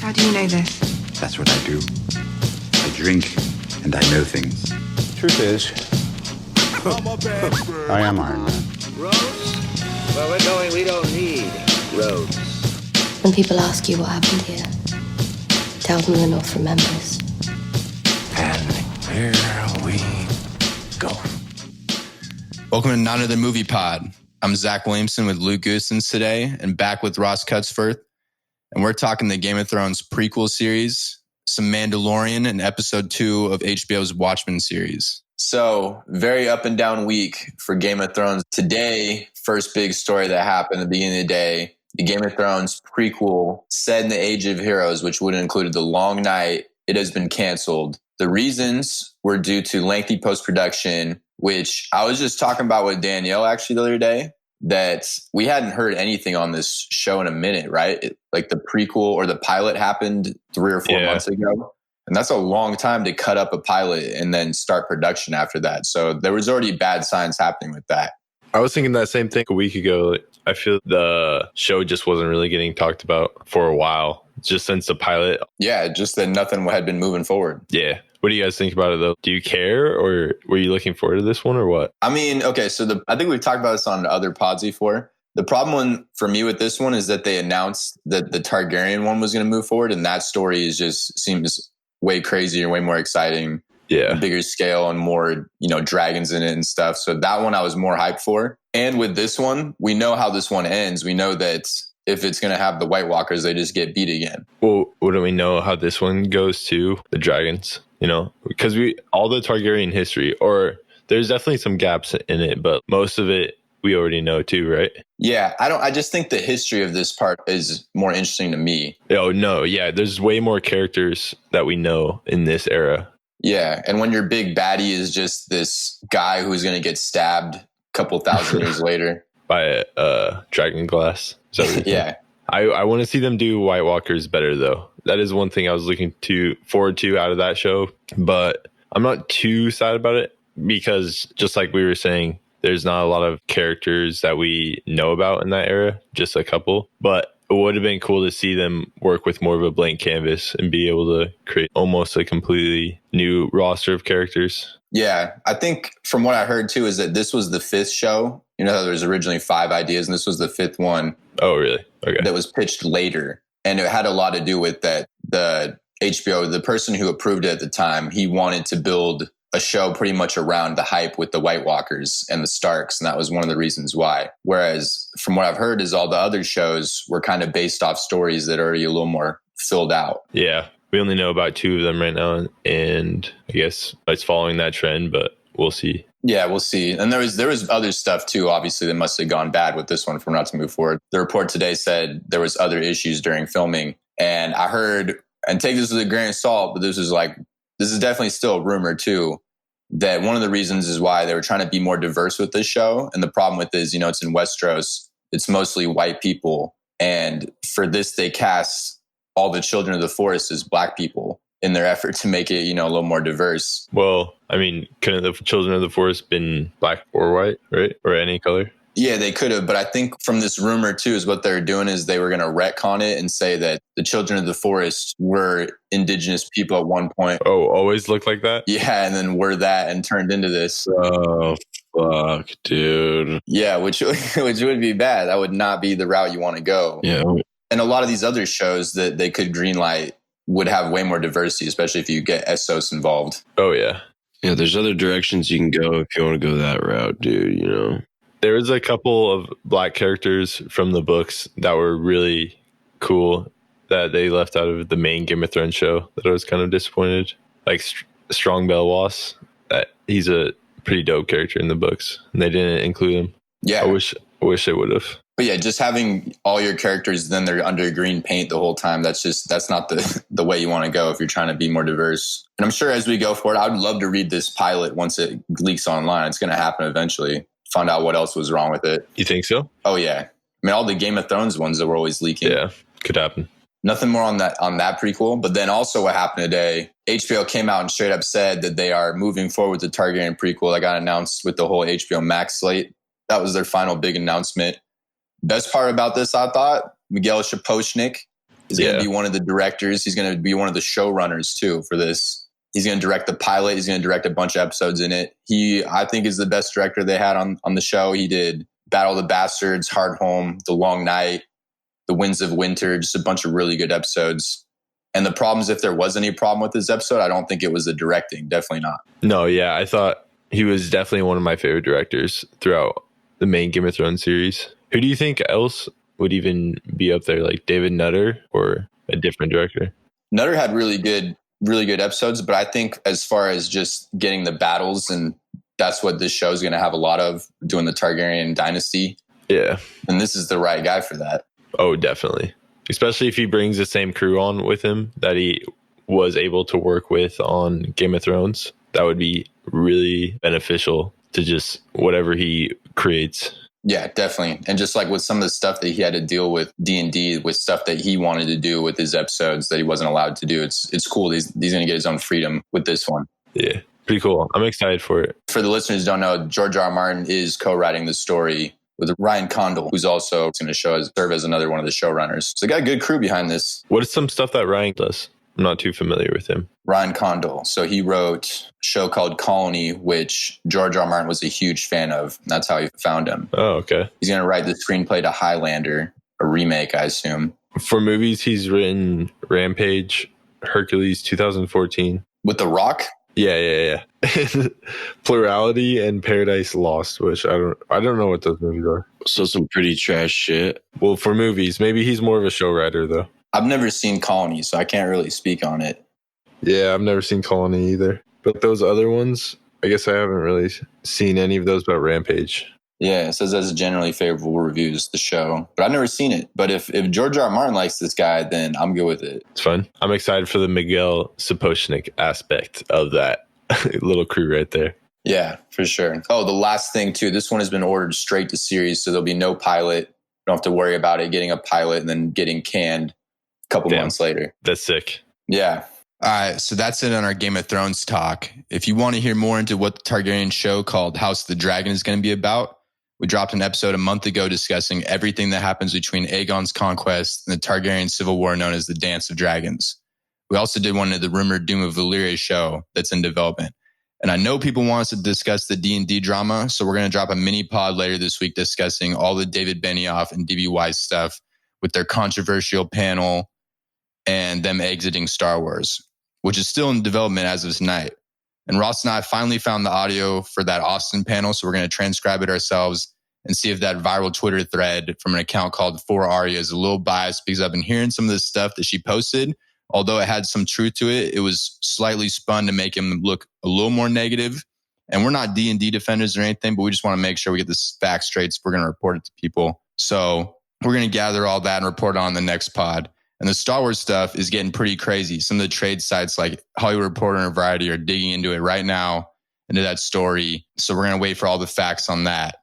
How do you know this? That's what I do. I drink and I know things. Truth is, I am Iron Man. Roads? Where we're going, we don't need roads. When people ask you what happened here, tell them the North remembers. and here we go. Welcome to Not Another Movie Pod. I'm Zach Williamson with Luke Goosens today and back with Ross Cutsforth. And we're talking the Game of Thrones prequel series, some Mandalorian, and episode 2 of HBO's Watchmen series. So, very up and down week for Game of Thrones. Today, first big story that happened at the beginning of the day, the Game of Thrones prequel set in the Age of Heroes, which would have included The Long Night. It has been canceled. The reasons were due to lengthy post-production, which I was just talking about with Danielle actually the other day, that we hadn't heard anything on this show in a minute, right? Like the prequel or the pilot happened 3 or 4 months ago. And that's a long time to cut up a pilot and then start production after that. So there was already bad signs happening with that. I was thinking that same thing a week ago. I feel the show just wasn't really getting talked about for a while, just since the pilot. Yeah, just that nothing had been moving forward. Yeah. What do you guys think about it, though? Do you care, or were you looking forward to this one, or what? I mean, okay, so I think we've talked about this on other pods before. The problem for me with this one is that they announced that the Targaryen one was going to move forward, and that story seems way crazier, way more exciting. Yeah. Bigger scale and more, dragons in it and stuff. So that one I was more hyped for. And with this one, we know how this one ends. We know that if it's going to have the White Walkers, they just get beat again. Well, wouldn't we know how this one goes to the dragons? Because all the Targaryen history, or there's definitely some gaps in it, but most of it we already know too, right? Yeah, I just think the history of this part is more interesting to me. Oh, no. Yeah, there's way more characters that we know in this era. Yeah, and when your big baddie is just this guy who's going to get stabbed a couple thousand years later. By a dragon glass. Yeah. I want to see them do White Walkers better, though. That is one thing I was looking forward to out of that show. But I'm not too sad about it because, just like we were saying, there's not a lot of characters that we know about in that era, just a couple. But it would have been cool to see them work with more of a blank canvas and be able to create almost a completely new roster of characters. Yeah, I think from what I heard too is that this was the 5th show. There was originally 5 ideas and this was the 5th one. Oh, really? Okay. That was pitched later. And it had a lot to do with that the HBO, the person who approved it at the time, he wanted to build a show pretty much around the hype with the White Walkers and the Starks. And that was one of the reasons why. Whereas from what I've heard is all the other shows were kind of based off stories that are already a little more filled out. Yeah. We only know about 2 of them right now. And I guess it's following that trend, but we'll see. Yeah, we'll see. And there was other stuff too, obviously, that must have gone bad with this one for not to move forward. The report today said there was other issues during filming. And I heard, and take this with a grain of salt, but this is definitely still a rumor too, that one of the reasons is why they were trying to be more diverse with this show. And the problem with it is, it's in Westeros. It's mostly white people. And for this, they cast all the children of the forest as black people in their effort to make it, a little more diverse. Well, I mean, couldn't the children of the forest been black or white, right? Or any color? Yeah, they could have. But I think from this rumor, too, is what they're doing is they were going to retcon it and say that the children of the forest were indigenous people at one point. Oh, always looked like that? Yeah, and then were that and turned into this. Oh, fuck, dude. Yeah, which would be bad. That would not be the route you want to go. Yeah. And a lot of these other shows that they could greenlight would have way more diversity, especially if you get Essos involved. Oh, yeah. Yeah, there's other directions you can go if you want to go that route, dude, There was a couple of black characters from the books that were really cool that they left out of the main Game of Thrones show that I was kind of disappointed. Like Strong Belwas, he's a pretty dope character in the books, and they didn't include him. Yeah. I wish they would have. But yeah, just having all your characters, then they're under green paint the whole time. That's not the way you want to go if you're trying to be more diverse. And I'm sure as we go forward, I would love to read this pilot once it leaks online. It's going to happen eventually. Find out what else was wrong with it. You think so? Oh, yeah. I mean, all the Game of Thrones ones that were always leaking. Yeah, could happen. Nothing more on that prequel. But then also what happened today, HBO came out and straight up said that they are moving forward with the Targaryen prequel that got announced with the whole HBO Max slate. That was their final big announcement. Best part about this, I thought, Miguel Sapochnik, He's going to be one of the directors. He's going to be one of the showrunners too for this. He's going to direct the pilot. He's going to direct a bunch of episodes in it. He, I think, is the best director they had on the show. He did Battle of the Bastards, Hard Home, The Long Night, The Winds of Winter, just a bunch of really good episodes. And the problem is, if there was any problem with this episode, I don't think it was the directing. Definitely not. No, yeah, I thought he was definitely one of my favorite directors throughout the main Game of Thrones series. Who do you think else would even be up there, like David Nutter or a different director? Nutter had really good episodes, but I think as far as just getting the battles, and that's what this show is going to have a lot of, doing the Targaryen dynasty. Yeah. And this is the right guy for that. Oh, definitely. Especially if he brings the same crew on with him that he was able to work with on Game of Thrones. That would be really beneficial to just whatever he creates. Yeah, definitely. And just like with some of the stuff that he had to deal with D&D, with stuff that he wanted to do with his episodes that he wasn't allowed to do, it's cool. He's going to get his own freedom with this one. Yeah, pretty cool. I'm excited for it. For the listeners who don't know, George R. R. Martin is co-writing the story with Ryan Condal, who's also going to serve as another one of the showrunners. So they got a good crew behind this. What is some stuff that Ryan does? I'm not too familiar with him. Ryan Condal. So he wrote a show called Colony, which George R. R. Martin was a huge fan of. That's how he found him. Oh, okay. He's going to write the screenplay to Highlander, a remake, I assume. For movies, he's written Rampage, Hercules 2014. With The Rock? Yeah. Plurality and Paradise Lost, which I don't know what those movies are. So some pretty trash shit. Well, for movies, maybe he's more of a show writer though. I've never seen Colony, so I can't really speak on it. Yeah, I've never seen Colony either. But those other ones, I guess I haven't really seen any of those but Rampage. Yeah, it says that's generally favorable reviews, the show. But I've never seen it. But if George R. R. Martin likes this guy, then I'm good with it. It's fun. I'm excited for the Miguel Sapochnik aspect of that little crew right there. Yeah, for sure. Oh, the last thing too, this one has been ordered straight to series, so there'll be no pilot. You don't have to worry about it getting a pilot and then getting canned a couple months later. That's sick. Yeah. All right, so that's it on our Game of Thrones talk. If you want to hear more into what the Targaryen show called House of the Dragon is going to be about, we dropped an episode a month ago discussing everything that happens between Aegon's conquest and the Targaryen civil war known as the Dance of Dragons. We also did one of the rumored Doom of Valyria show that's in development. And I know people want us to discuss the D&D drama, so we're going to drop a mini pod later this week discussing all the David Benioff and D.B. Weiss stuff with their controversial panel and them exiting Star Wars, which is still in development as of tonight. And Ross and I finally found the audio for that Austin panel, so we're going to transcribe it ourselves and see if that viral Twitter thread from an account called 4Arya is a little biased, because I've been hearing some of the stuff that she posted. Although it had some truth to it, it was slightly spun to make him look a little more negative. And we're not D&D defenders or anything, but we just want to make sure we get this fact straight, so we're going to report it to people. So we're going to gather all that and report on the next pod. And the Star Wars stuff is getting pretty crazy. Some of the trade sites like Hollywood Reporter and Variety are digging into it right now, into that story. So we're going to wait for all the facts on that.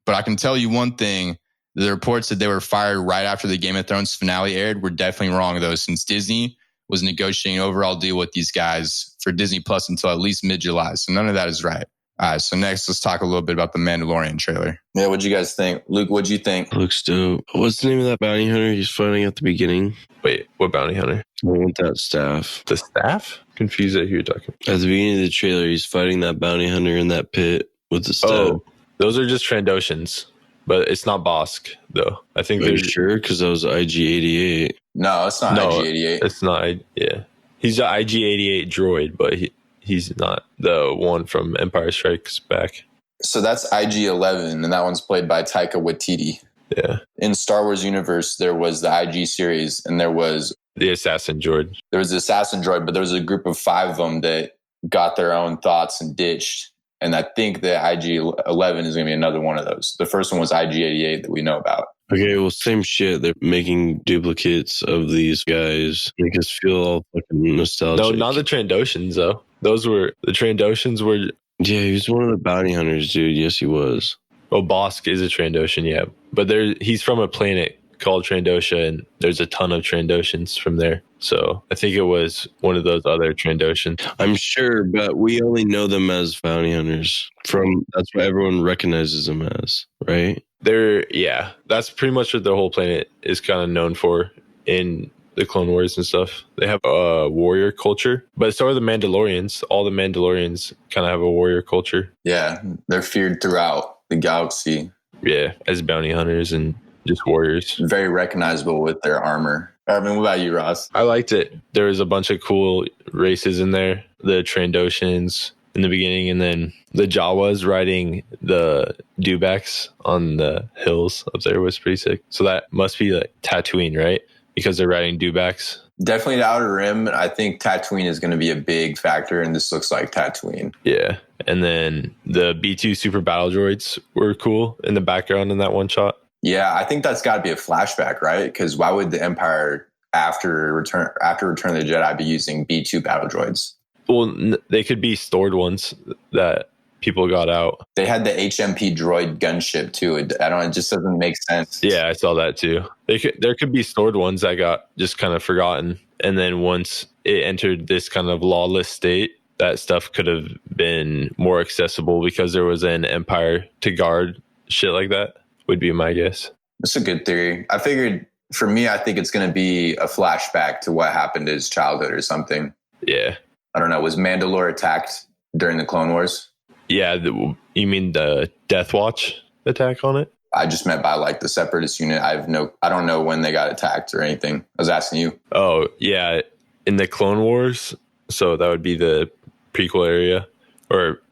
But I can tell you one thing. The reports that they were fired right after the Game of Thrones finale aired were definitely wrong, though, since Disney was negotiating an overall deal with these guys for Disney Plus until at least mid-July. So none of that is right. All right, so next, let's talk a little bit about the Mandalorian trailer. Yeah, what'd you guys think? Luke, what'd you think? Looks dope. What's the name of that bounty hunter he's fighting at the beginning? Wait, what bounty hunter? I want that staff. The staff? Confused at who you're talking. At the beginning of the trailer, he's fighting that bounty hunter in that pit with the staff. Oh, those are just Trandoshans, but it's not Bosk, though. I think they're sure, because that was IG-88. No, it's not IG-88. It's not, yeah. He's an IG-88 droid, but he's not the one from Empire Strikes Back. So that's IG-11, and that one's played by Taika Waititi. Yeah. In Star Wars universe, there was the IG series, and there was the assassin droid. There was the assassin droid, but there was a group of 5 of them that got their own thoughts and ditched. And I think that IG-11 is going to be another one of those. The first one was IG-88 that we know about. Okay, well, same shit. They're making duplicates of these guys. Make us feel all fucking nostalgic. No, not the Trandoshans, though. The Trandoshans were... Yeah, he was one of the bounty hunters, dude. Yes, he was. Oh, Bosk is a Trandoshan, yeah. But he's from a planet called Trandosha, and there's a ton of Trandoshans from there. So I think it was one of those other Trandoshans. I'm sure, but we only know them as bounty hunters. That's what everyone recognizes them as, right? That's pretty much what the whole planet is kind of known for in the Clone Wars and stuff. They have a warrior culture, but so are the Mandalorians. All the Mandalorians kind of have a warrior culture. Yeah, they're feared throughout the galaxy. Yeah, as bounty hunters and just warriors. Very recognizable with their armor. I mean, what about you, Ross? I liked it. There was a bunch of cool races in there. The Trandoshans in the beginning, and then the Jawas riding the dewbacks on the hills up there was pretty sick. So that must be like Tatooine, right? Because they're riding dewbacks. Definitely the Outer Rim. I think Tatooine is going to be a big factor, and this looks like Tatooine. Yeah. And then the B2 super battle droids were cool in the background in that one shot. Yeah, I think that's got to be a flashback, right? Because why would the Empire after Return of the Jedi be using B2 battle droids? Well, they could be stored ones that people got out. They had the HMP droid gunship too. It just doesn't make sense. Yeah, I saw that too. There could be stored ones that got just kind of forgotten. And then once it entered this kind of lawless state, that stuff could have been more accessible because there was an empire to guard shit like that, would be my guess. That's a good theory. I figured for me, I think it's going to be a flashback to what happened in his childhood or something. Yeah. I don't know. Was Mandalore attacked during the Clone Wars? Yeah. You mean the Death Watch attack on it? I just meant by like the Separatist unit. I don't know when they got attacked or anything. I was asking you. Oh, yeah. In the Clone Wars, so that would be the prequel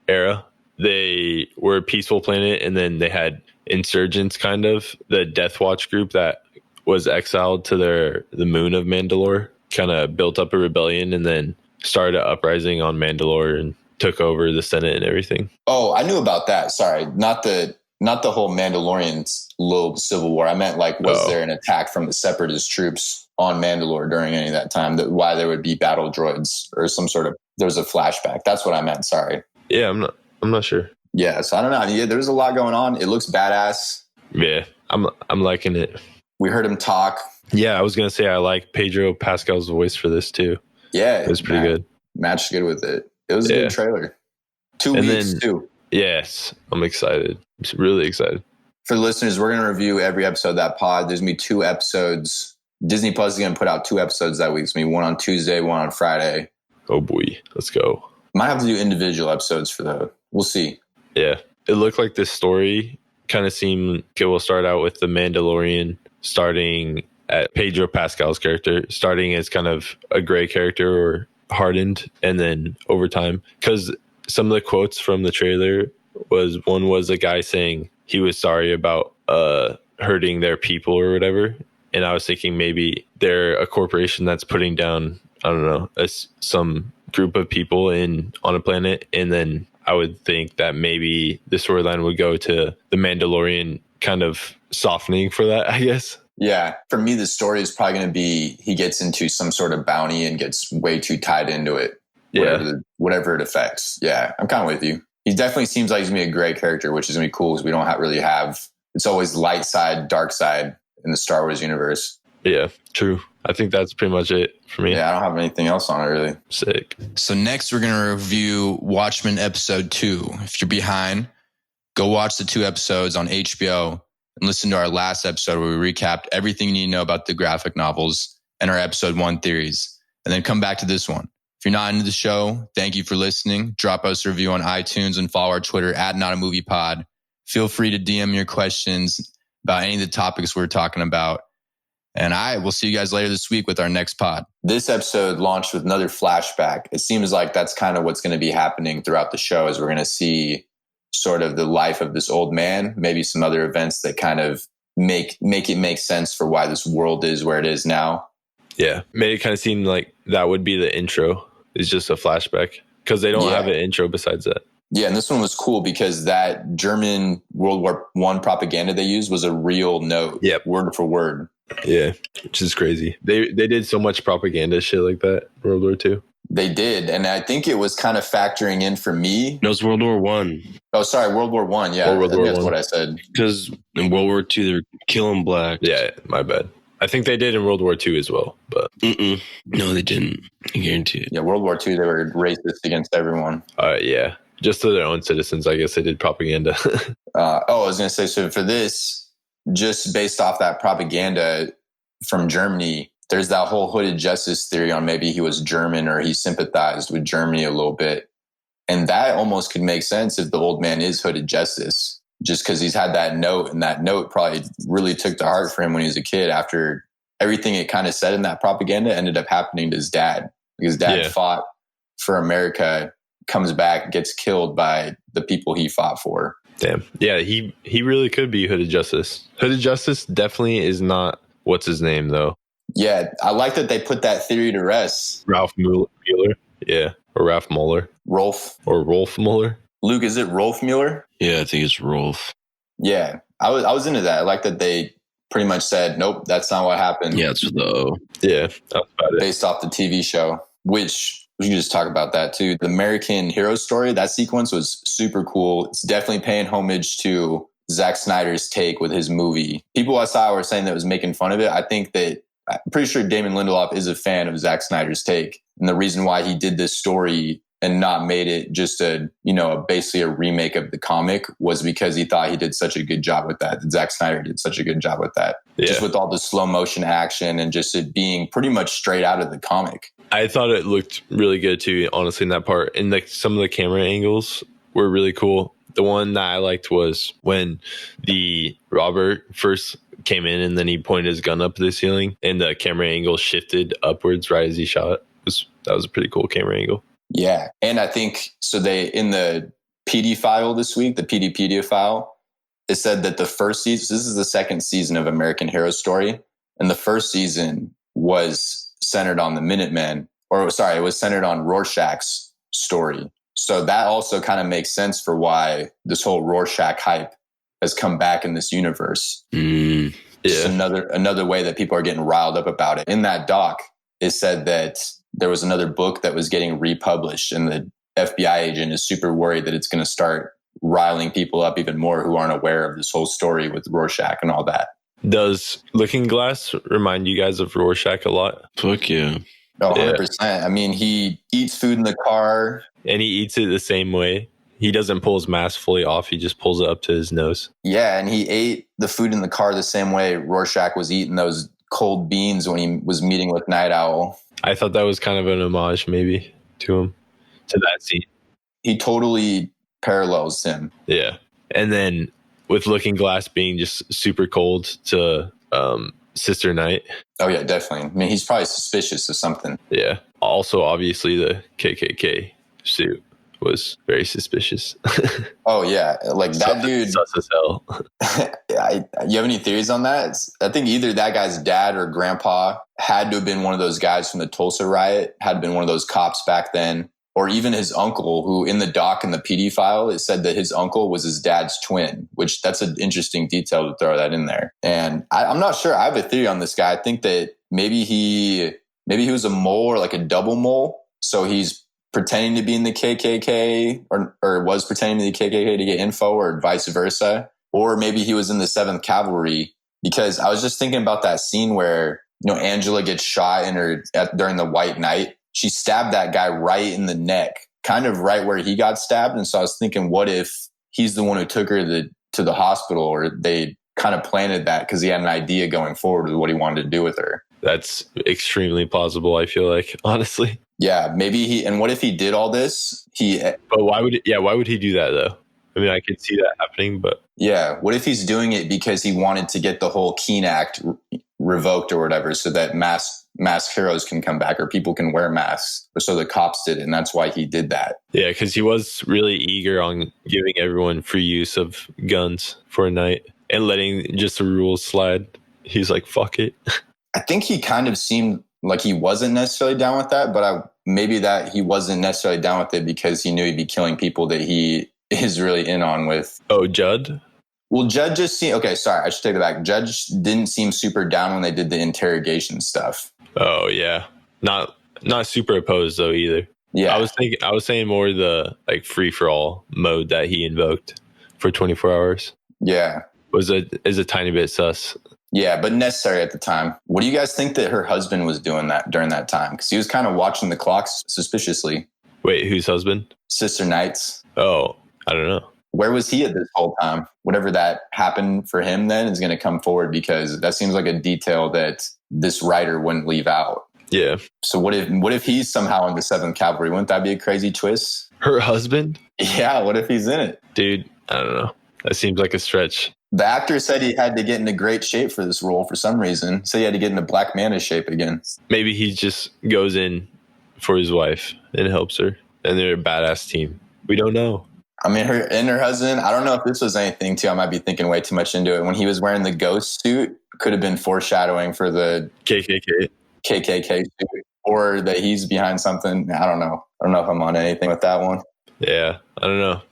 era. They were a peaceful planet, and then they had insurgents, kind of the Death Watch group that was exiled to the moon of Mandalore, kind of built up a rebellion and then started an uprising on Mandalore and took over the Senate and everything. Oh, I knew about that. Sorry, not the whole Mandalorian little civil war. I meant was there an attack from the Separatist troops on Mandalore during any of that time? Why there would be battle droids or some sort of there's a flashback. That's what I meant. Sorry. Yeah, I'm not sure. Yeah, so I don't know. Yeah, there's a lot going on. It looks badass. Yeah, I'm liking it. We heard him talk. Yeah, I was gonna say I like Pedro Pascal's voice for this too. Yeah, it was pretty good. Matched good with it. It was a good trailer. 2 weeks too. Yes, I'm excited. I'm really excited. For the listeners, we're going to review every episode of that pod. There's going to be 2 episodes. Disney Plus is going to put out 2 episodes that week. It's going to be one on Tuesday, one on Friday. Oh boy, let's go. Might have to do individual episodes for that. We'll see. Yeah, it looked like this story kind of seemed it will start out with the Mandalorian starting at Pedro Pascal's character, starting as kind of a gray character or hardened, and then over time, because some of the quotes from the trailer was a guy saying he was sorry about hurting their people or whatever, and I was thinking maybe they're a corporation that's putting down, I don't know, some group of people on a planet, and then I would think that maybe the storyline would go to the Mandalorian kind of softening for that, I guess. Yeah. For me, the story is probably going to be he gets into some sort of bounty and gets way too tied into it. Whatever it affects. Yeah, I'm kind of with you. He definitely seems like he's going to be a great character, which is going to be cool because we don't really have... It's always light side, dark side in the Star Wars universe. Yeah, true. I think that's pretty much it for me. Yeah, I don't have anything else on it, really. Sick. So next we're going to review Watchmen Episode 2. If you're behind, go watch the 2 episodes on HBO and listen to our last episode where we recapped everything you need to know about the graphic novels and our Episode 1 theories. And then come back to this one. If you're not into the show, thank you for listening. Drop us a review on iTunes and follow our Twitter @NotAMoviePod. Feel free to DM your questions about any of the topics we're talking about. And we'll see you guys later this week with our next pod. This episode launched with another flashback. It seems like that's kind of what's going to be happening throughout the show, is we're going to see sort of the life of this old man, maybe some other events that kind of make it make sense for why this world is where it is now. Yeah, made it kind of seem like that would be the intro. It's just a flashback because they don't have an intro besides that. Yeah, and this one was cool because that German World War I propaganda they used was a real note, word for word. Yeah, which is crazy. They did so much propaganda shit like that in World War II. They did, and I think it was kind of factoring in for me. No, it's World War One. Oh, sorry, World War One. Yeah, that's what I said. Because in World War II, they're killing blacks. Yeah, my bad. I think they did in World War II as well, but no, they didn't. I guarantee it. Yeah, World War II, they were racist against everyone. Yeah, just to their own citizens. I guess they did propaganda. I was going to say, so for this, just based off that propaganda from Germany, there's that whole hooded justice theory on maybe he was German or he sympathized with Germany a little bit. And that almost could make sense if the old man is hooded justice, just because he's had that note, and that note probably really took to heart for him when he was a kid after everything it kind of said in that propaganda ended up happening to his dad. Because dad fought for America, comes back, gets killed by the people he fought for. Damn. Yeah, he really could be hooded justice. Hooded justice definitely is not what's his name though. Yeah, I like that they put that theory to rest. Ralph Mueller. Yeah. Or Ralph Mueller. Rolf. Or Rolf Mueller. Luke, is it Rolf Mueller? Yeah, I think it's Rolf. Yeah, I was into that. I like that they pretty much said, nope, that's not what happened. Yeah, it's with the O. Yeah, that's about it. Based off the TV show, which we can just talk about that too. The American Hero story, that sequence was super cool. It's definitely paying homage to Zack Snyder's take with his movie. People I saw were saying that was making fun of it. I'm pretty sure Damon Lindelof is a fan of Zack Snyder's take. And the reason why he did this story and not made it just basically a remake of the comic was because he thought he did such a good job with that. Zack Snyder did such a good job with that. Yeah. Just with all the slow motion action and just it being pretty much straight out of the comic. I thought it looked really good too, honestly, in that part. And like some of the camera angles were really cool. The one that I liked was when the robber first came in and then he pointed his gun up to the ceiling and the camera angle shifted upwards right as he shot. That was a pretty cool camera angle. Yeah. And I think so in the PD file this week, the PDpedia file, it said that the first season, this is the second season of American Hero Story. And the first season was centered on the Minutemen, it was centered on Rorschach's story. So that also kind of makes sense for why this whole Rorschach hype has come back in this universe. Yeah. Just another way that people are getting riled up about it. In that doc, it said that there was another book that was getting republished and the FBI agent is super worried that it's going to start riling people up even more who aren't aware of this whole story with Rorschach and all that. Does Looking Glass remind you guys of Rorschach a lot? Fuck yeah. Oh, 100%. I mean, he eats food in the car. And he eats it the same way. He doesn't pull his mask fully off. He just pulls it up to his nose. Yeah, and he ate the food in the car the same way Rorschach was eating those cold beans when he was meeting with Nite Owl. I thought that was kind of an homage maybe to him, to that scene. He totally parallels him. Yeah. And then with Looking Glass being just super cold to Sister Night. Oh, yeah, definitely. I mean, he's probably suspicious of something. Yeah. Also, obviously, the KKK suit was very suspicious. Oh, yeah. Like that dude. Sus as hell. You have any theories on that? I think either that guy's dad or grandpa had to have been one of those guys from the Tulsa riot, had been one of those cops back then, or even his uncle, who in the doc in the PD file, it said that his uncle was his dad's twin, which that's an interesting detail to throw that in there. And I'm not sure. I have a theory on this guy. I think that maybe he was a mole or like a double mole. So he's pretending to be in the KKK or was pretending to be the KKK to get info or vice versa. Or maybe he was in the 7th Cavalry, because I was just thinking about that scene where, Angela gets shot during the White Night. She stabbed that guy right in the neck, kind of right where he got stabbed. And so I was thinking, what if he's the one who took her to the hospital, or they kind of planted that because he had an idea going forward with what he wanted to do with her. That's extremely plausible, I feel like, honestly. Yeah, maybe and what if he did all this? But why would he do that though? I mean, I could see that happening, but yeah, what if he's doing it because he wanted to get the whole Keene Act revoked or whatever, so that mask heroes can come back or people can wear masks, or so the cops did it, and that's why he did that. Yeah, because he was really eager on giving everyone free use of guns for a night and letting just the rules slide. He's like, fuck it. I think he kind of seemed like he wasn't necessarily down with that, but maybe that he wasn't necessarily down with it because he knew he'd be killing people that he is really in on with. Oh, Judd? Well, Judd just seemed... Okay, sorry, I should take it back. Judd didn't seem super down when they did the interrogation stuff. Oh, yeah. Not super opposed, though, either. Yeah. I was saying more the like free-for-all mode that he invoked for 24 hours. Yeah. Is a tiny bit sus. Yeah, but necessary at the time. What do you guys think that her husband was doing that during that time? Because he was kind of watching the clocks suspiciously. Wait, whose husband? Sister Nite's. Oh, I don't know. Where was he at this whole time? Whatever that happened for him then is going to come forward, because that seems like a detail that this writer wouldn't leave out. Yeah. So what if he's somehow in the 7th Cavalry? Wouldn't that be a crazy twist? Her husband? Yeah, what if he's in it? Dude, I don't know. That seems like a stretch. The actor said he had to get into great shape for this role for some reason. So he had to get into Black Manta shape again. Maybe he just goes in for his wife and helps her, and they're a badass team. We don't know. I mean, her husband, I don't know if this was anything too. I might be thinking way too much into it. When he was wearing the ghost suit, could have been foreshadowing for the KKK suit, or that he's behind something. I don't know. I don't know if I'm on anything with that one. Yeah, I don't know.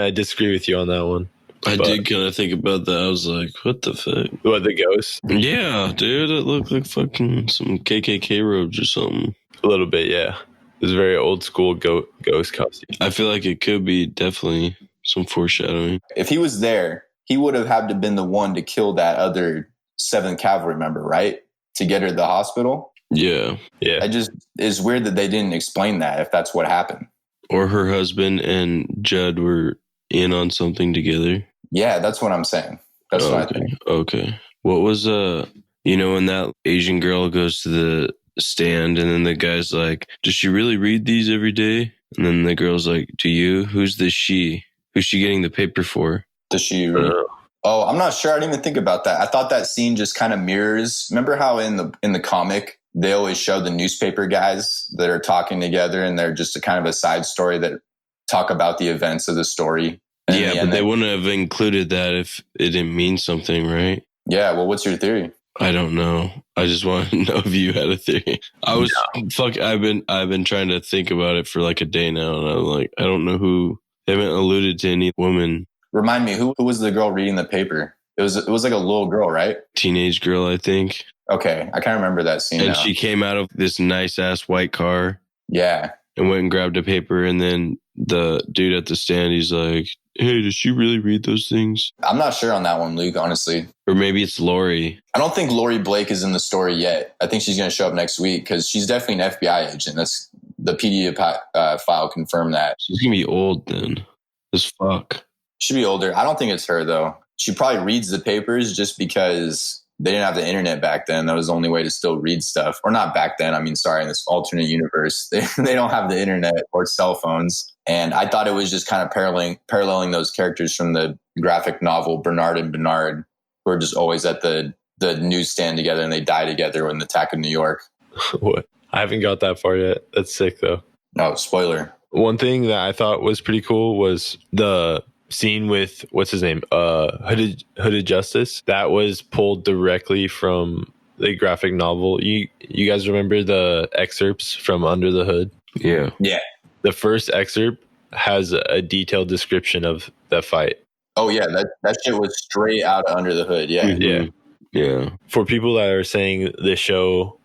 I disagree with you on that one. I did kind of think about that. I was like, what the fuck? What, the ghost? Yeah, dude, it looked like fucking some KKK robes or something. A little bit, yeah. It was very old school ghost costume. I feel like it could be definitely some foreshadowing. If he was there, he would have had to been the one to kill that other 7th Cavalry member, right? To get her to the hospital. Yeah. Yeah. It's weird that they didn't explain that if that's what happened. Or her husband and Judd were in on something together. Yeah, that's what I'm saying. That's what I think. Okay. What was when that Asian girl goes to the stand and then the guy's like, does she really read these every day? And then the girl's like, do you? Who's the she? Who's she getting the paper for? Does she read? Oh, I'm not sure. I didn't even think about that. I thought that scene just kind of mirrors. Remember how in the comic they always show the newspaper guys that are talking together, and they're just a kind of a side story that talk about the events of the story. And yeah, but they wouldn't have included that if it didn't mean something, right? Yeah. Well, what's your theory? I don't know. I just want to know if you had a theory. I've been trying to think about it for like a day now, and I'm like, I don't know who. They haven't alluded to any woman. Remind me, who was the girl reading the paper? It was like a little girl, right? Teenage girl, I think. Okay, I can't remember that scene. And now. she came out of this nice ass white car. Yeah. And went and grabbed a paper, and then the dude at the stand, he's like, hey, does she really read those things? I'm not sure on that one, Luke, honestly. Or maybe it's Lori. I don't think Lori Blake is in the story yet. I think she's going to show up next week because she's definitely an FBI agent. That's the PDF file confirmed that. She's going to be old then. As fuck. She'd be older. I don't think it's her, though. She probably reads the papers just because they didn't have the internet back then. That was the only way to still read stuff. Or not back then. I mean, sorry, in this alternate universe, they don't have the internet or cell phones. And I thought it was just kind of paralleling those characters from the graphic novel Bernard and Bernard, who are just always at the newsstand together, and they die together in the Attack of New York. What? I haven't got that far yet. That's sick, though. No, spoiler. One thing that I thought was pretty cool was the scene with, what's his name? Hooded Justice. That was pulled directly from the graphic novel. You guys remember the excerpts from Under the Hood? Yeah. Yeah. The first excerpt has a detailed description of that fight. Oh, yeah. That shit was straight out of Under the Hood. Yeah. Mm-hmm. Yeah. For people that are saying the show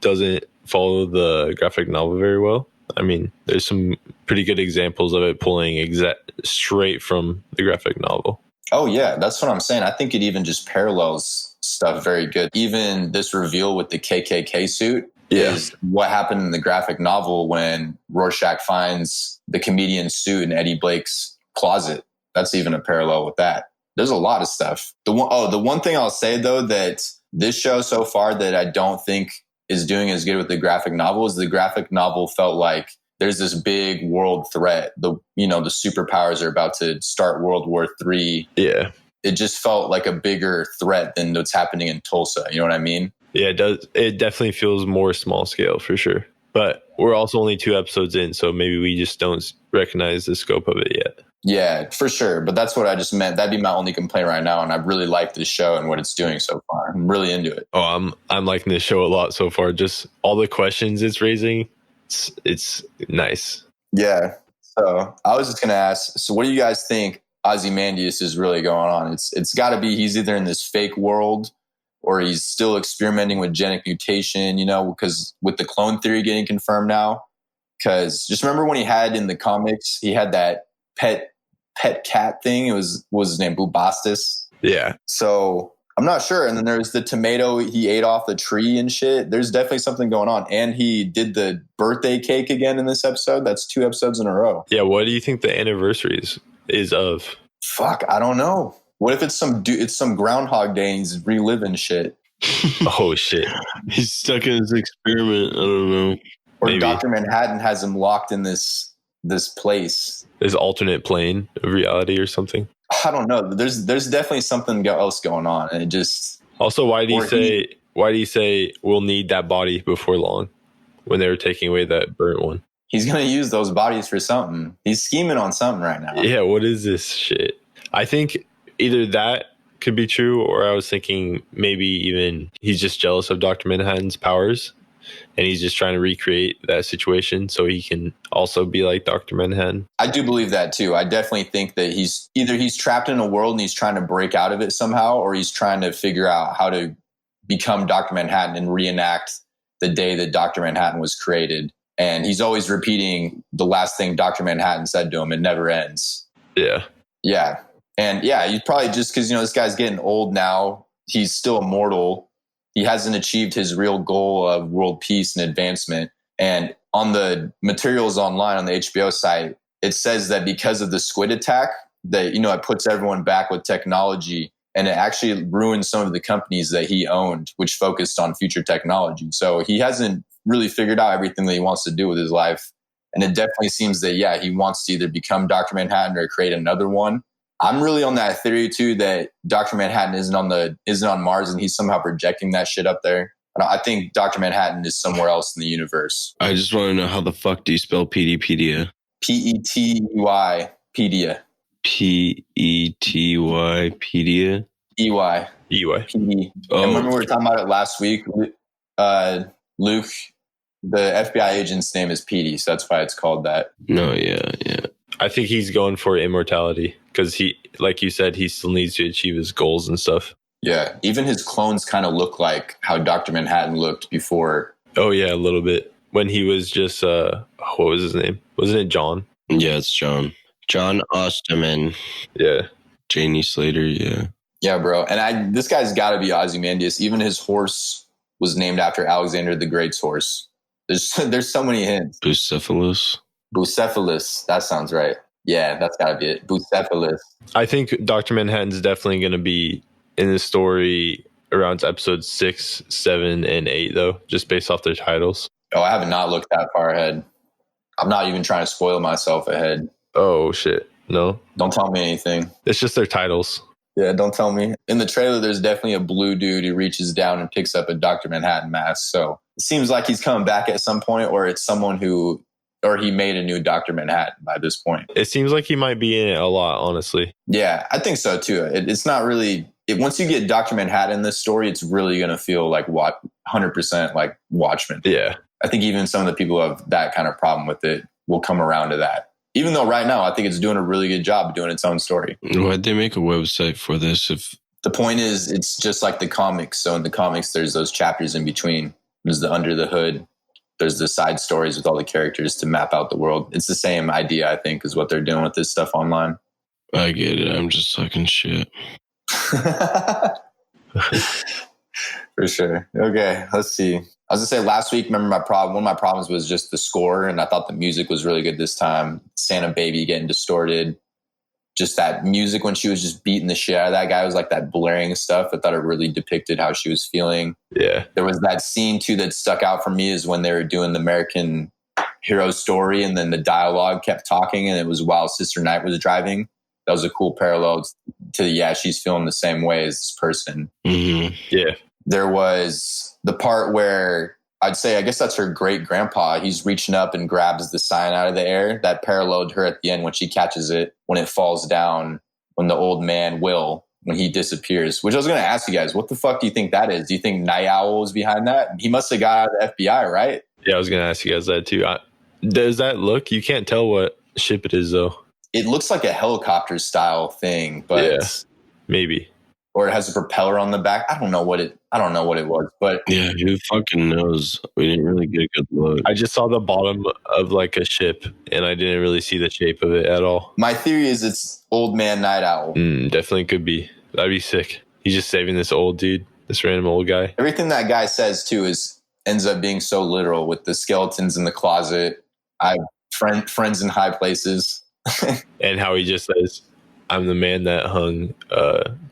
doesn't follow the graphic novel very well, I mean, there's some pretty good examples of it pulling straight from the graphic novel. Oh, yeah. That's what I'm saying. I think it even just parallels stuff very good. Even this reveal with the KKK suit is what happened in the graphic novel when Rorschach finds the comedian's suit in Eddie Blake's closet. That's even a parallel with that. There's a lot of stuff. The one thing I'll say, though, that this show so far that I don't think is doing as good with the graphic novel is the graphic novel felt like there's this big world threat. The superpowers are about to start World War III. Yeah. It just felt like a bigger threat than what's happening in Tulsa. You know what I mean? Yeah, it does. It definitely feels more small scale for sure. But we're also only 2 episodes in, so maybe we just don't recognize the scope of it yet. Yeah, for sure. But that's what I just meant. That'd be my only complaint right now. And I really like this show and what it's doing so far. I'm really into it. Oh, I'm liking this show a lot so far. Just all the questions it's raising. It's nice. Yeah. So I was just going to ask, so what do you guys think Ozymandias is really going on? It's got to be he's either in this fake world or he's still experimenting with genetic mutation, because with the clone theory getting confirmed now. Because just remember when he had in the comics, he had that pet cat thing. What was his name? Bubastis. Yeah. So I'm not sure. And then there's the tomato he ate off the tree and shit. There's definitely something going on. And he did the birthday cake again in this episode. That's 2 episodes in a row. Yeah. What do you think the anniversary is of? Fuck, I don't know. What if it's some Groundhog Day and he's reliving shit? Oh shit. He's stuck in his experiment. I don't know. Or Maybe. Dr. Manhattan has him locked in this place. This alternate plane of reality or something. I don't know. There's definitely something else going on, and it just Also, why do Or you say we'll need that body before long when they were taking away that burnt one? he's gonna use those bodies for something. He's scheming on something right now. Yeah, what is this shit? I think either that could be true, or I was thinking maybe even he's just jealous of Dr. Manhattan's powers and he's just trying to recreate that situation so he can also be like Dr. Manhattan. I do believe that too. I definitely think that he's trapped in a world and he's trying to break out of it somehow, or he's trying to figure out how to become Dr. Manhattan and reenact the day that Dr. Manhattan was created. And he's always repeating the last thing Dr. Manhattan said to him. It never ends. Yeah. Yeah. And yeah, he's probably just because, this guy's getting old now. He's still immortal. He hasn't achieved his real goal of world peace and advancement. And on the materials online on the HBO site, it says that because of the squid attack, that, it puts everyone back with technology, and it actually ruined some of the companies that he owned, which focused on future technology. So he hasn't really figured out everything that he wants to do with his life. And it definitely seems that, yeah, he wants to either become Dr. Manhattan or create another one. I'm really on that theory too, that Dr. Manhattan isn't on Mars and he's somehow projecting that shit up there. I think Dr. Manhattan is somewhere else in the universe. I just want to know, how the fuck do you spell Pedia? P-E-T-Y, Pedia. P-E-T-Y, Pedia? E-Y. EY. P-E. Oh. And remember we were talking about it last week? Luke, the FBI agent's name is Petey, so that's why it's called that. No, yeah. I think he's going for immortality because he, like you said, he still needs to achieve his goals and stuff. Yeah, even his clones kind of look like how Dr. Manhattan looked before. Oh yeah, a little bit. When he was just, what was his name? Wasn't it John? Yeah, it's John. John Osterman. Yeah. Janie Slater, yeah. Yeah, bro. And this guy's got to be Ozymandias. Even his horse was named after Alexander the Great's horse. There's so many hints. Bucephalus. Bucephalus. That sounds right. Yeah, that's got to be it. Bucephalus. I think Dr. Manhattan's definitely going to be in the story around episodes 6, 7, and 8, though, just based off their titles. Oh, I have not looked that far ahead. I'm not even trying to spoil myself ahead. Oh, shit. No? Don't tell me anything. It's just their titles. Yeah, don't tell me. In the trailer, there's definitely a blue dude who reaches down and picks up a Dr. Manhattan mask. So it seems like he's coming back at some point, or it's someone or he made a new Dr. Manhattan by this point. It seems like he might be in it a lot, honestly. Yeah, I think so too. It's not really... once you get Dr. Manhattan in this story, it's really going to feel like 100% like Watchmen. Yeah. I think even some of the people who have that kind of problem with it will come around to that. Even though right now, I think it's doing a really good job of doing its own story. Why'd they make a website for this? If the point is, it's just like the comics. So in the comics, there's those chapters in between. There's the under the hood. There's the side stories with all the characters to map out the world. It's the same idea, I think, is what they're doing with this stuff online. I get it. I'm just talking shit. For sure. Okay, let's see. I was gonna say last week, remember one of my problems was just the score, and I thought the music was really good this time. Santa Baby getting distorted. Just that music when she was just beating the shit out of that guy was like that blaring stuff. I thought it really depicted how she was feeling. Yeah. There was that scene too that stuck out for me is when they were doing the American hero story, and then the dialogue kept talking, and it was while Sister Night was driving. That was a cool parallel to, she's feeling the same way as this person. Mm-hmm. Yeah. There was the part where I'd say, I guess that's her great grandpa. He's reaching up and grabs the sign out of the air. That paralleled her at the end when she catches it, when it falls down, when the old man when he disappears, which I was going to ask you guys, what the fuck do you think that is? Do you think Nite Owl was behind that? He must have got out of the FBI, right? Yeah, I was going to ask you guys that too. Does that look? You can't tell what ship it is, though. It looks like a helicopter style thing, but yeah, maybe. Or it has a propeller on the back. I don't know what it was, but yeah, who fucking knows? We didn't really get a good look. I just saw the bottom of like a ship, and I didn't really see the shape of it at all. My theory is it's old man Nite Owl. Definitely could be. That'd be sick. He's just saving this old dude, this random old guy. Everything that guy says too ends up being so literal, with the skeletons in the closet. I have friends in high places. And how he just says, I'm the man that hung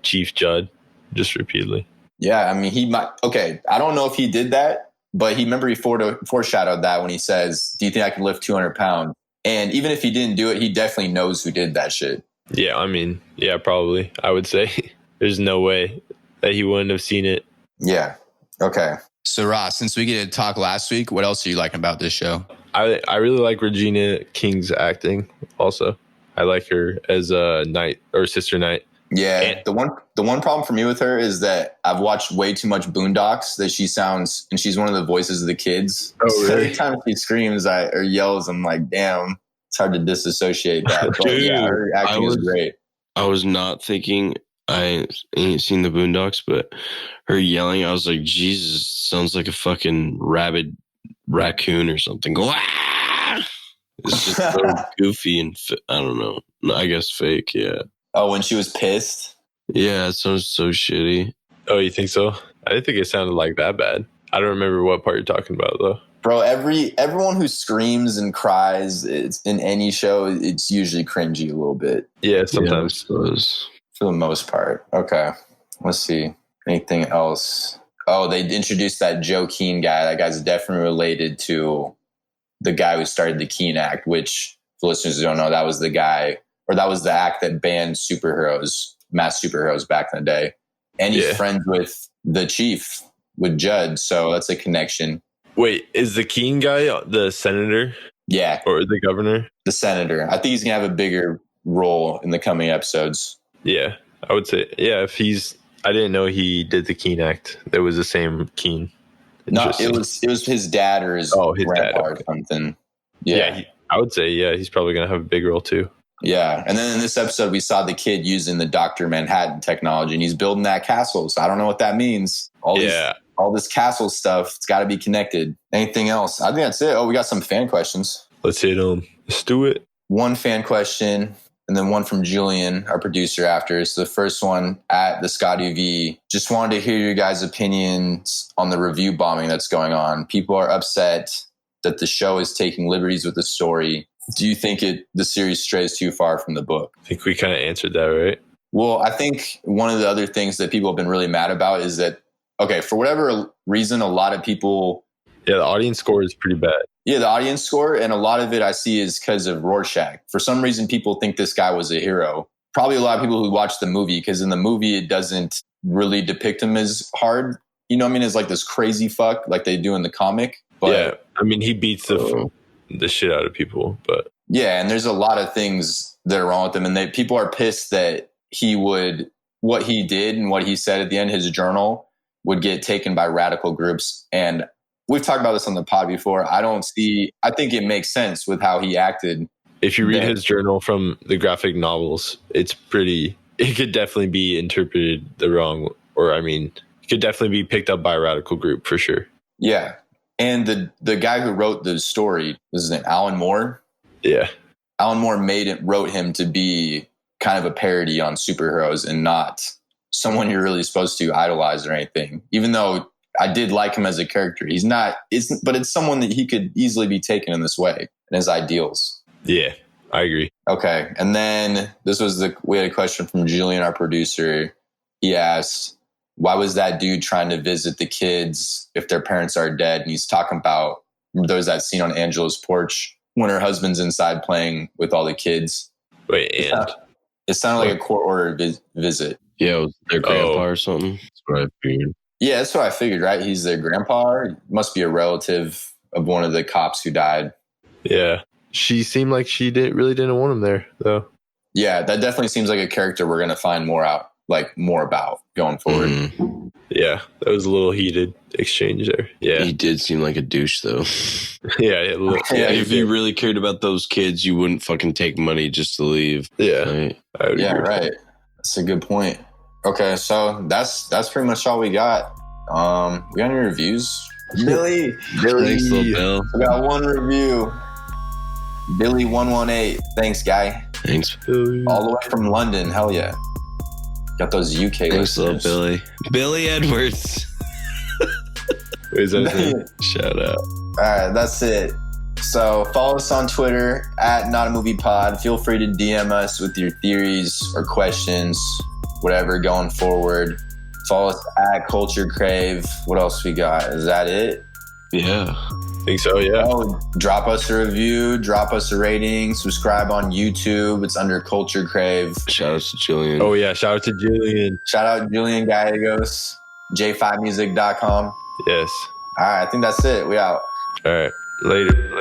Chief Judd, just repeatedly. Yeah, I mean, he might. Okay, I don't know if he did that, but he foreshadowed that when he says, "Do you think I can lift 200 pounds?" And even if he didn't do it, he definitely knows who did that shit. Yeah, I mean, yeah, probably. I would say there's no way that he wouldn't have seen it. Yeah. Okay. So Ross, since we get to talk last week, what else are you liking about this show? I really like Regina King's acting. Also, I like her as a Knight or Sister Knight. Yeah, And the one problem for me with her is that I've watched way too much Boondocks that she sounds, and she's one of the voices of the kids. Oh, So really? every time she screams or yells, I'm like, damn, it's hard to disassociate that. But Dude, yeah, her acting is great. I was not thinking, I ain't seen the Boondocks, but her yelling, I was like, Jesus, sounds like a fucking rabid raccoon or something. Go, ah! It's just so goofy and I don't know. I guess fake, yeah. Oh, when she was pissed? Yeah, it sounds so shitty. Oh, you think so? I didn't think it sounded like that bad. I don't remember what part you're talking about though. Bro, everyone who screams and cries it's in any show, it's usually cringy a little bit. Yeah, sometimes. Yeah, I suppose. For the most part. Okay. Let's see. Anything else? Oh, they introduced that Joe Keane guy. That guy's definitely related to the guy who started the Keane Act, which, for listeners who don't know, that was the guy, or that was the act that banned superheroes, mass superheroes back in the day. And he's friends with the chief, with Judd. So that's a connection. Wait, is the Keane guy the senator? Yeah. Or the governor? The senator. I think he's going to have a bigger role in the coming episodes. Yeah, I would say, yeah, if he's, I didn't know he did the Keane Act. It was the same Keane. No, it was his dad or his grandpa or something. Yeah, I would say, yeah, he's probably going to have a big role too. Yeah, and then in this episode, we saw the kid using the Dr. Manhattan technology, and he's building that castle. So I don't know what that means. All this castle stuff, it's got to be connected. Anything else? I think that's it. Oh, we got some fan questions. Let's hit them. Let's do it. One fan question, and then one from Julian, our producer, after. So the first one at the Scotty V. Just wanted to hear your guys' opinions on the review bombing that's going on. People are upset that the show is taking liberties with the story. Do you think the series strays too far from the book? I think we kind of answered that, right? Well, I think one of the other things that people have been really mad about is that, okay, for whatever reason, a lot of people... Yeah, the audience score is pretty bad. Yeah, the audience score, and a lot of it I see is because of Rorschach. For some reason, people think this guy was a hero. Probably a lot of people who watch the movie, because in the movie, it doesn't really depict him as hard. You know what I mean? As like this crazy fuck like they do in the comic. But, yeah, I mean, he beats the shit out of people, but... Yeah, and there's a lot of things that are wrong with him, and people are pissed that what he did and what he said at the end of his journal would get taken by radical groups. And we've talked about this on the pod before. I think it makes sense with how he acted. If you read his journal from the graphic novels, it could definitely be interpreted the wrong, or I mean, it could definitely be picked up by a radical group for sure. Yeah. And the guy who wrote the story, was his name Alan Moore? Yeah. Alan Moore wrote him to be kind of a parody on superheroes and not someone you're really supposed to idolize or anything. Even though I did like him as a character, but it's someone that he could easily be taken in this way and his ideals. Yeah, I agree. Okay. And then we had a question from Julian, our producer. He asked, why was that dude trying to visit the kids if their parents are dead? And he's talking about, there's that scene on Angela's porch when her husband's inside playing with all the kids. Wait, it sounded like a court order visit. Yeah, it was their grandpa or something. That's what I figured. Yeah, that's what I figured, right? He's their grandpa. He must be a relative of one of the cops who died. Yeah. She seemed like she didn't want him there, though. Yeah, that definitely seems like a character we're going to find more about going forward. Mm-hmm. Yeah, that was a little heated exchange there. Yeah. He did seem like a douche, though. Yeah. If you really cared about those kids, you wouldn't fucking take money just to leave. Yeah. Right? Yeah, right. That's a good point. Okay, so that's pretty much all we got. We got any reviews? Billy. Thanks, little Bill. We got one review. Billy118. Thanks, guy. Thanks. All the way from London. Hell yeah. Got those UK Thanks, little listeners. Billy. Billy Edwards. Is that his name? Shout out. All right, that's it. So follow us on Twitter at Not a Movie Pod. Feel free to DM us with your theories or questions, whatever, going forward. Follow us at Culture Crave. What else we got? Is that it? Yeah. Think so, yeah. Oh, drop us a review, drop us a rating, subscribe on YouTube. It's under Culture Crave. Shout out to Jillian. Oh, yeah. Shout out to Jillian. Shout out Julian Gallegos, j5music.com. Yes. All right, I think that's it. We out. All right. Later.